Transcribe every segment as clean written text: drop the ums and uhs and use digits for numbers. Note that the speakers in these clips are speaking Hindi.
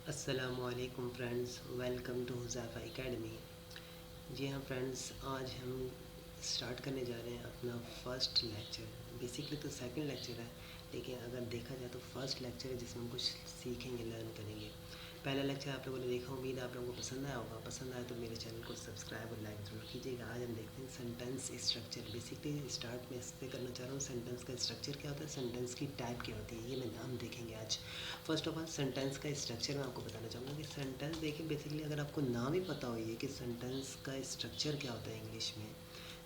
अस्सलामुअलैकुम friends, welcome to Huzaifa academy. जी हाँ फ्रेंड्स, आज हम स्टार्ट करने जा रहे हैं अपना फ़र्स्ट लेक्चर। बेसिकली तो सेकंड लेक्चर है, लेकिन अगर देखा जाए तो फ़र्स्ट लेक्चर है जिसमें हम कुछ सीखेंगे, लर्न करेंगे। पहला लेक्चर आप लोगों ने देखा, उम्मीद आप लोगों को पसंद आया होगा। पसंद आया तो मेरे चैनल को सब्सक्राइब और लाइक ज़रूर कीजिएगा। आज हम देखते हैं सेंटेंस स्ट्रक्चर। बेसिकली स्टार्ट में इससे करना चाह रहा हूँ, सेंटेंस का स्ट्रक्चर क्या होता है, सेंटेंस की टाइप क्या होती है, ये हम देखेंगे आज। फर्स्ट ऑफ ऑल सेंटेंस का स्ट्रक्चर मैं आपको बताना चाहूँगा कि सेंटेंस देखिए, बेसिकली अगर आपको नाम ही पता हो ये कि सेंटेंस का स्ट्रक्चर क्या होता है इंग्लिश में,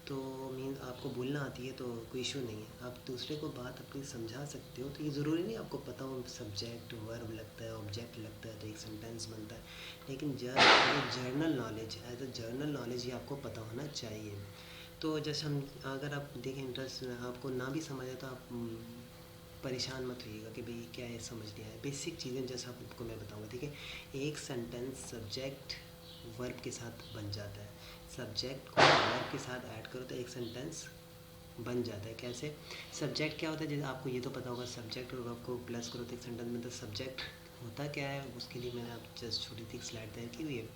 तो मीन आपको बोलना आती है तो कोई इशू नहीं है, आप दूसरे को बात अपनी समझा सकते हो। तो ये ज़रूरी नहीं आपको पता हो सब्जेक्ट वर्ब लगता है, ऑब्जेक्ट लगता है तो एक सेंटेंस बनता है, लेकिन general knowledge, as a general knowledge ये आपको पता होना चाहिए। तो जैसे हम, अगर आप देखें इंटरेस्ट आपको ना भी समझ आए तो आप परेशान मत होइएगा कि भाई क्या है समझ नहीं आया। बेसिक चीज़ें जैसे आपको मैं बताऊंगा, ठीक है। एक सेंटेंस सब्जेक्ट वर्ब के साथ बन जाता है। सब्जेक्ट को वर्ब के साथ ऐड करो तो एक सेंटेंस बन जाता है। कैसे? सब्जेक्ट क्या होता है, जैसे आपको ये तो पता होगा, सब्जेक्ट और वर्ब को प्लस करो तो एक सेंटेंस बनता है। सब्जेक्ट होता क्या है, उसके लिए मैंने आप जस्ट छोटी सी स्लाइड तैयार की हुई है।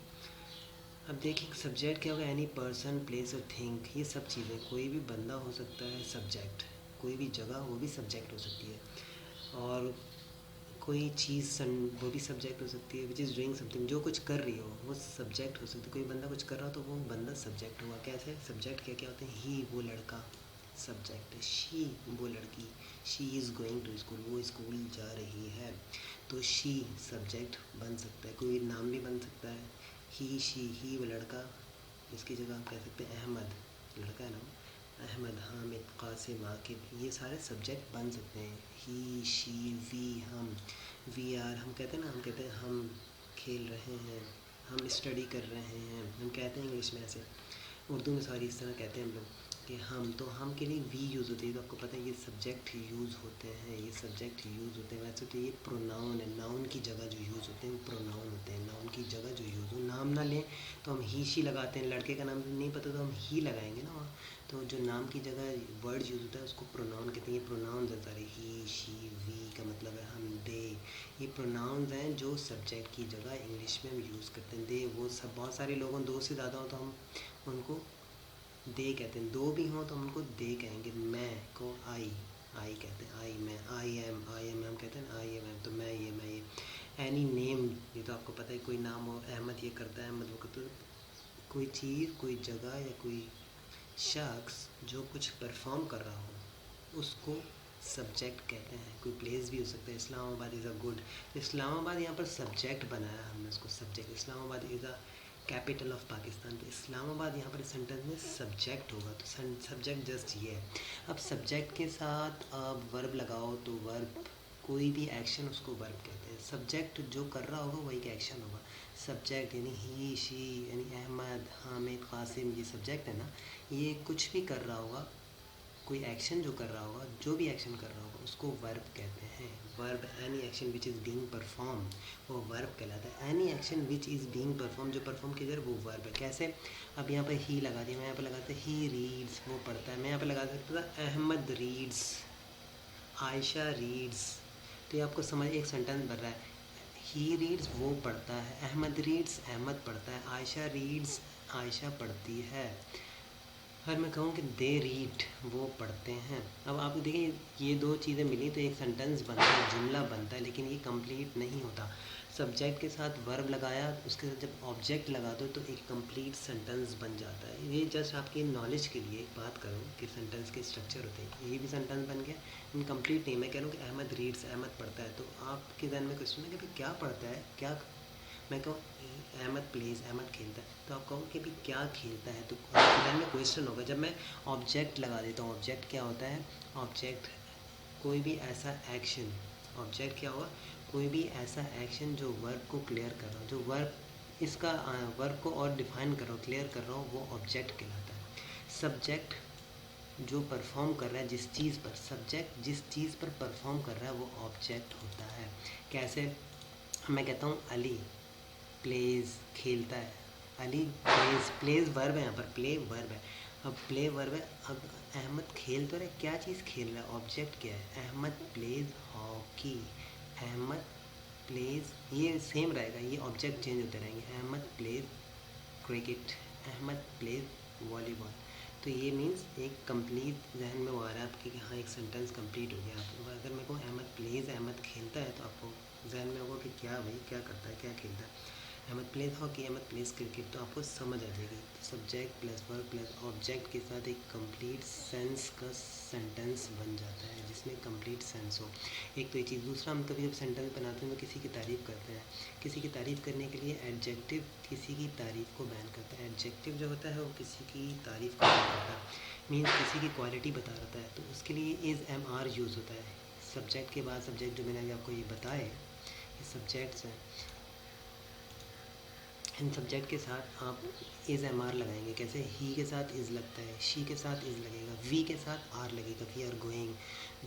अब देखिए सब्जेक्ट क्या होगा, एनी पर्सन प्लेस और थिंग, ये सब चीज़ें, कोई भी बंदा हो सकता है सब्जेक्ट, कोई भी जगह वो भी सब्जेक्ट हो सकती है, और कोई चीज़ वो भी सब्जेक्ट हो सकती है। विच इज़ डूइंग समथिंग, जो कुछ कर रही हो वो सब्जेक्ट हो सकती है। कोई बंदा कुछ कर रहा हो तो वो बंदा सब्जेक्ट हुआ। कैसे? सब्जेक्ट क्या क्या होते हैं, ही वो लड़का सब्जेक्ट है, शी वो लड़की, she is going to school वो स्कूल जा रही है, तो शी सब्जेक्ट बन सकता है। कोई नाम भी बन सकता है, ही शी, ही वो लड़का, इसकी जगह हम कह सकते हैं अहमद, लड़का है ना, अहमद, हामिद, कासिम, आकिब, ये सारे सब्जेक्ट बन सकते हैं। ही शी वी हम, वी आर, हम कहते हैं ना, हम कहते हैं हम खेल रहे हैं, हम स्टडी कर रहे हैं, हम कहते हैं इंग्लिश में ऐसे, उर्दू में सॉरी इस तरह कहते हैं हम लोग कि हम, तो हम के लिए वी यूज़ होती है। तो आपको पता है ये सब्जेक्ट यूज़ होते हैं, ये सब्जेक्ट यूज़ होते हैं। वैसे तो ये प्रोनाउन है, नाउन की जगह जो यूज़ होते हैं वो प्रोनाउन होते हैं। नाउन की जगह जो यूज़ हो, नाम ना लें तो हम ही शी लगाते हैं, लड़के का नाम नहीं पता तो हम ही लगाएंगे ना वहाँ। तो जो नाम की जगह वर्ड यूज़ होता है उसको प्रोनाउन कहते हैं। ये प्रोनाउन है सारे, ही शी वी का मतलब है हम, दे, ये प्रोनाउंस हैं जो सब्जेक्ट की जगह इंग्लिश में हम यूज़ करते हैं। दे वो सब, बहुत सारे लोगों, दो से ज़्यादा हो तो हम उनको दे कहते हैं। दो भी हों तो हम उनको दे कहेंगे। मैं को आई, आई कहते हैं, आई मैं, आई एम हम कहते हैं आई एम, तो मैं ये। एनी नेम, ये तो आपको पता है, कोई नाम हो, अहमद ये करता है, अहमद वो करता है। कोई चीज़, कोई जगह या कोई शख्स जो कुछ परफॉर्म कर रहा हो उसको सब्जेक्ट कहते हैं। कोई प्लेस भी हो सकता है, इस्लामाबाद इज़ अ गुड, तो इस्लामाबाद यहाँ पर सब्जेक्ट बनाया हमने उसको, subject. Islamabad is a capital of Pakistan, तो इस्लामाबाद यहाँ पर सेंटेंस में सब्जेक्ट होगा, तो सब्जेक्ट जस्ट ये है। अब सब्जेक्ट के साथ अब वर्ब लगाओ तो वर्ब, कोई भी एक्शन उसको वर्ब कहते हैं। सब्जेक्ट जो कर रहा होगा वही का एक्शन होगा। सब्जेक्ट यानी ही शी, यानी अहमद, हामिद, कासिम, ये सब्जेक्ट है ना, ये कुछ भी कर रहा होगा, कोई एक्शन जो कर रहा होगा, जो भी एक्शन कर रहा होगा उसको वर्ब कहते हैं। Verb, any action which is being perform, वो वर्ब कहलाता है। Any action which is being perform, जो परफॉर्म किया जा रहा है वो वर्ब है। कैसे? अब यहाँ पर ही लगा दिया, मैं यहाँ पर लगाता ही रीड्स, वो पढ़ता है। मैं यहाँ पर लगा सकता था अहमद रीड्स, आयशा रीड्स, तो ये आपको समझ, एक सेंटेंस बन रहा है। ही रीड्स वो पढ़ता है, अहमद रीड्स अहमद पढ़ता है, आयशा रीड्स आयशा पढ़ती है। अगर मैं कहूँ कि दे रीड वो पढ़ते हैं, अब आप देखिए ये दो चीज़ें मिली तो एक सेंटेंस बनता है, जुमला बनता है, लेकिन ये कंप्लीट नहीं होता। सब्जेक्ट के साथ वर्ब लगाया, उसके साथ जब ऑब्जेक्ट लगा दो तो एक कंप्लीट सेंटेंस बन जाता है। ये जस्ट आपकी नॉलेज के लिए एक बात करूँ कि सेंटेंस के स्ट्रक्चर होते हैं, ये भी सेंटेंस बन गया। इनकम्प्लीट नहीं, मैं कह रहा हूँ कि अहमद रीड्स अहमद पढ़ता है, तो आपके जहन में क्वेश्चन है कि भाई क्या पढ़ता है, क्या, मैं कहूँ अहमद प्लेज अहमद खेलता है, तो आप कहो कि भाई क्या खेलता है, तो आपके में क्वेश्चन होगा। जब मैं ऑब्जेक्ट लगा देता हूँ, ऑब्जेक्ट क्या होता है, ऑब्जेक्ट कोई भी ऐसा एक्शन, ऑब्जेक्ट क्या होगा, कोई भी ऐसा एक्शन जो वर्ब को क्लियर कर रहा हो, जो वर्ब इसका वर्ब को और डिफाइन कर रहा हो, क्लियर कर रहा हो, वो ऑब्जेक्ट कहलाता है। सब्जेक्ट जो परफॉर्म कर रहा है जिस चीज़ पर, सब्जेक्ट जिस चीज़ पर परफॉर्म कर रहा है वो ऑब्जेक्ट होता है। कैसे? मैं कहता हूँ अली प्लेज खेलता है, अली प्लेज, प्लेज वर्ब है, यहाँ पर प्ले वर्ब है। अब प्ले वर्ब है, अब अहमद खेल तो रहे, क्या चीज़ खेल रहा है, ऑब्जेक्ट क्या है, Ahmad plays hockey, Ahmad plays, ये सेम रहेगा, ये ऑब्जेक्ट चेंज होते रहेंगे। Ahmad plays cricket, Ahmad plays volleyball. तो ये मीन्स एक कंप्लीट जहन में वो आ रहा है आपके कि हाँ एक सेंटेंस कंप्लीट हो गया। आपको अगर मेरे को अहमद प्लेज अहमद खेलता है तो आपको जहन में होगा कि क्या भाई क्या करता है क्या खेलता है। Ahmad plays hockey, Ahmad plays cricket, तो आपको समझ आ जाएगी। Subject plus verb plus object के साथ एक कंप्लीट सेंस का सेंटेंस बन जाता है जिसमें कंप्लीट सेंस हो। एक तो ये चीज़। दूसरा, हम कभी जब सेंटेंस बनाते हैं तो किसी की तारीफ़ करते हैं। किसी की तारीफ़ करने के लिए एडजेक्टिव किसी की तारीफ़ को बयान करता है। एडजेक्टिव जो होता है वो किसी की तारीफ़ को बयान करता है, मीन्स किसी की क्वालिटी बता रहता है। तो उसके लिए इज़ एम आर यूज़ होता है। सब्जेक्ट के बाद सब्जेक्ट जो मैंने अभी आपको ये बताए, ये सब्जेक्ट्स हैं। इन सब्जेक्ट के साथ आप इज़ एम आर लगाएंगे। कैसे? ही के साथ इज़ लगता है, शी के साथ इज़ लगेगा, वी के साथ आर लगेगा, we are going,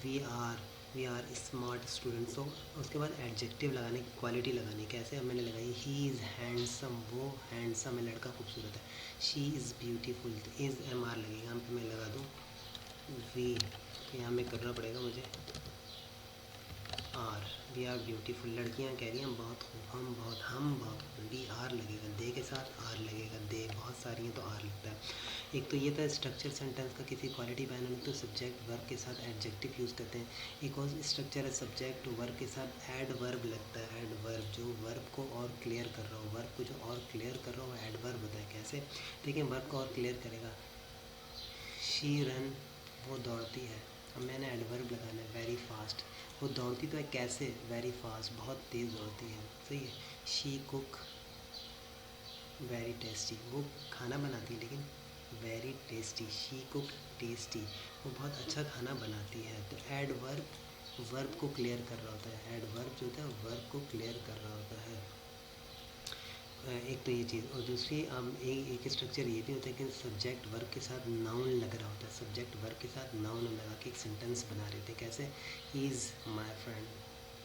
we are smart students. तो उसके बाद एडजेक्टिव लगाने की, क्वालिटी लगानी। कैसे? अब मैंने लगाई ही इज़ हैंडसम, वो हैंडसम है, लड़का खूबसूरत है। शी इज़ ब्यूटीफुल, तो इज़ एम आर लगेगा। यहाँ पे मैं लगा दूँ वी, यहाँ में करना पड़ेगा मुझे आर, वी आर ब्यूटीफुल। लड़कियाँ कह रही हैं बहुत खूब, हम बहुत वी आर लगेगा, दे के साथ आर लगेगा, दे बहुत सारी हैं तो आर लगता है। एक तो ये था स्ट्रक्चर सेंटेंस का, किसी क्वालिटी बयान होने तो सब्जेक्ट वर्ब के साथ एडजेक्टिव यूज़ करते हैं। एक और स्ट्रक्चर है, सब्जेक्ट वर्ब के साथ एड वर्ब लगता है। एड वर्ब जो वर्ब को और क्लियर कर रहा हो, वर्ब को जो और क्लियर कर रहा हो एड वर्ब होता है। कैसे? देखिए वर्ब को और क्लियर करेगा। शी रन, वो दौड़ती है। अब मैंने एडवर्ब लगाना है, वेरी फास्ट। वो दौड़ती तो है कैसे? वेरी फास्ट, बहुत तेज़ दौड़ती है। सही है। शी कुक वेरी टेस्टी, वो खाना बनाती है लेकिन very tasty. She cook tasty, वो बहुत अच्छा खाना बनाती है। तो एडवर्ब वर्ब को क्लियर कर रहा होता है। एडवर्ब जो होता है वर्ब को क्लियर कर रहा होता है। एक तो ये चीज़। और दूसरी एक स्ट्रक्चर ये भी होता है कि सब्जेक्ट वर्ब के साथ नाउन लग रहा होता है। सब्जेक्ट वर्ब के साथ नाउन लगा के एक सेंटेंस बना रहे थे। कैसे? He is my friend,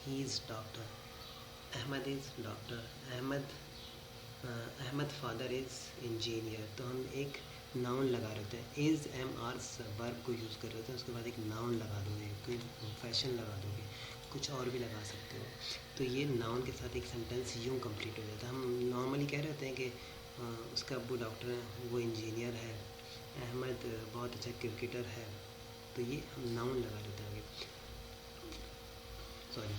he is doctor, Ahmad is doctor, Ahmad father is engineer. तो हम एक नाउन लगा रहे थे, इज़ एम आर वर्ब को यूज़ कर रहे थे, उसके बाद एक नाउन लगा दोगे, कोई प्रोफेशन लगा दोगे, कुछ और भी लगा सकते हो। तो ये नाउन के साथ एक सेंटेंस यूँ कंप्लीट हो जाता है। हम नॉर्मली कह रहे होते हैं कि उसका अब्बू डॉक्टर है, वो इंजीनियर है, अहमद बहुत अच्छा क्रिकेटर है। तो ये हम नाउन लगा देते हैं आगे। सॉरी,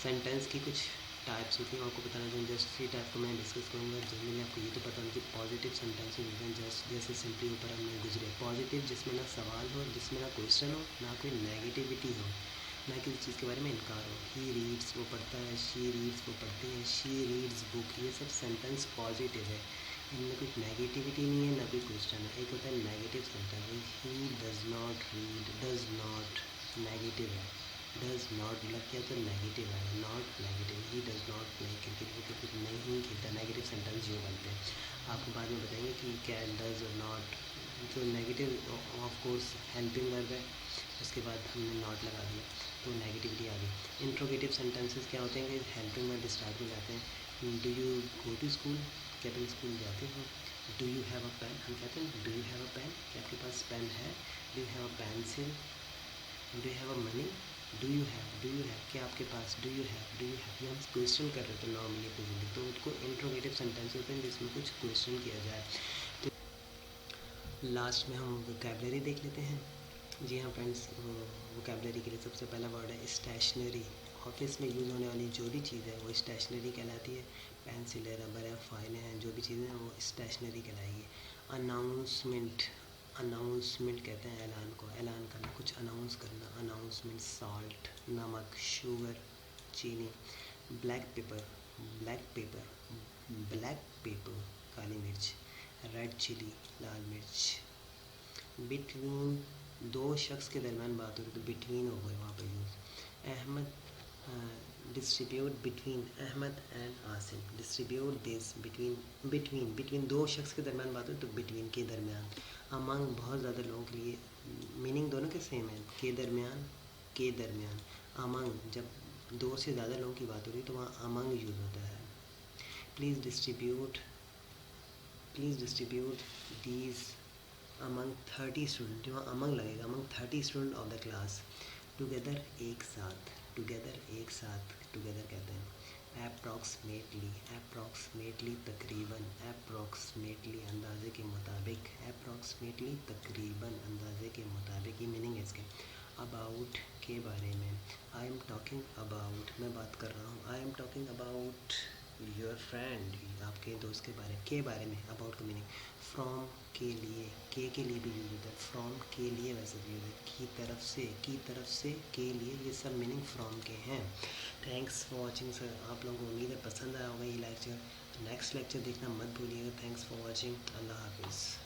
सेंटेंस की कुछ टाइप्स होती हैं, आपको बताना चाहिए। जस्ट 3 टाइप को मैं डिस्कस करूँगा। जनरली आपको ये तो पता है कि पॉजिटिव सेंटेंसेस होते हैं, जस्ट जैसे सिंपली ऊपर हमने गुजरे। पॉजिटिव जिसमें ना सवाल हो, जिसमें ना क्वेश्चन हो, ना कोई नेगेटिविटी हो, ना किसी चीज़ के बारे में इनकार हो। ही रीड्स, वो पढ़ता है, शी रीड्स, वो पढ़ती है, शी रीड्स बुक। ये सब सेंटेंस पॉजिटिव है, इनमें कुछ नेगेटिविटी नहीं है, ना कोई क्वेश्चन है। एक होता है negative sentence, he does not read, does not negative है, डज़ नॉट मतलब क्या होता है? नेगेटिव है, not negative. He does not play cricket, वो क्रिकेट नहीं खेलता। नेगेटिव सेंटेंस जो बनते हैं आपको बाद में बताएंगे कि क्या डज़ और नॉट। जो negative of course helping verb है, उसके बाद हमने नॉट लगा दिया तो नेगेटिविटी आ गई। इंट्रोगेटिव सेंटेंसेस क्या होते हैं कि हेल्पिंग वर्ब स्टार्ट में जाते हैं। Do you go to school, क्या तुम स्कूल जाते हो? Do you have a pen, हम कहते हैं do you have a pen, क्या आपके पास पेन है? Do you have a pencil, do you have a money, do you have, क्या आपके पास? डू यू हैव, ये हम क्वेश्चन कर रहे थे नॉर्मली अपनी ज़िंदगी, तो उसको इंट्रोगेटिव सेंटेंस होते हैं जिसमें कुछ क्वेश्चन किया जाए। तो लास्ट में हम वोकैबलरी देख लेते हैं। जी हाँ फ्रेंड्स, वोकैबलरी के लिए सबसे पहला वर्ड है स्टेशनरी। ऑफिस में यूज़ होने वाली जो भी चीज़ है वो स्टेशनरी कहलाती है। पेंसिल है, रबर है, फाइलें हैं, जो भी चीज़ें हैं वो स्टेशनरी कहलाएगी। अनाउंसमेंट, अनाउंसमेंट कहते हैं ऐलान को, ऐलान करना, कुछ अनाउंस करना, अनाउंसमेंट। सॉल्ट, नमक, शुगर, चीनी। Black pepper, black pepper, black pepper, काली मिर्च। रेड चिली, लाल मिर्च। बिटवीन, दो शख्स के दरमियान बात हो रही तो बिटवीन हो गए वहाँ पर use. Ahmad, distribute between Ahmad and Asim, distribute this between, between दो शख्स के दरमियान बात हो तो बिटवीन के दरमियान। अमंग, बहुत ज़्यादा लोगों के लिए, मीनिंग दोनों के सेम है, के दरमियान, के दरमियान। अमंग, जब दो से ज़्यादा लोगों की बात हो रही तो वहाँ अमंग यूज़ होता है। Please distribute, please distribute these among 30 student, वहाँ अमंग लगेगा, among 30 student of the class. Together, एक साथ। टुगेदर एक साथ, टुगेदर कहते हैं। अप्रॉक्सीमेटली तकरीबन, अप्रॉक्सीमेटली अंदाजे के मुताबिक, अप्रॉक्सीमेटली तकरीबन अंदाजे के मुताबिक, ये मीनिंग है इसके। अबाउट के बारे में, आई एम टॉकिंग अबाउट, मैं बात कर रहा हूँ, I am talking about your friend, आपके दोस्त के बारे में, अबाउट का मीनिंग। फ्रॉम के लिए, के लिए भी यूज होता है, फ्रॉम के लिए वैसे भी यूज है, की तरफ से के लिए, ये सब मीनिंग फ्रॉम के हैं। थैंक्स फॉर वॉचिंग सर, आप लोगों को उम्मीद है पसंद आया होगा ये लेक्चर। नेक्स्ट लेक्चर देखना मत भूलिएगा। थैंक्स फॉर वॉचिंग, अल्लाह हाफिज़।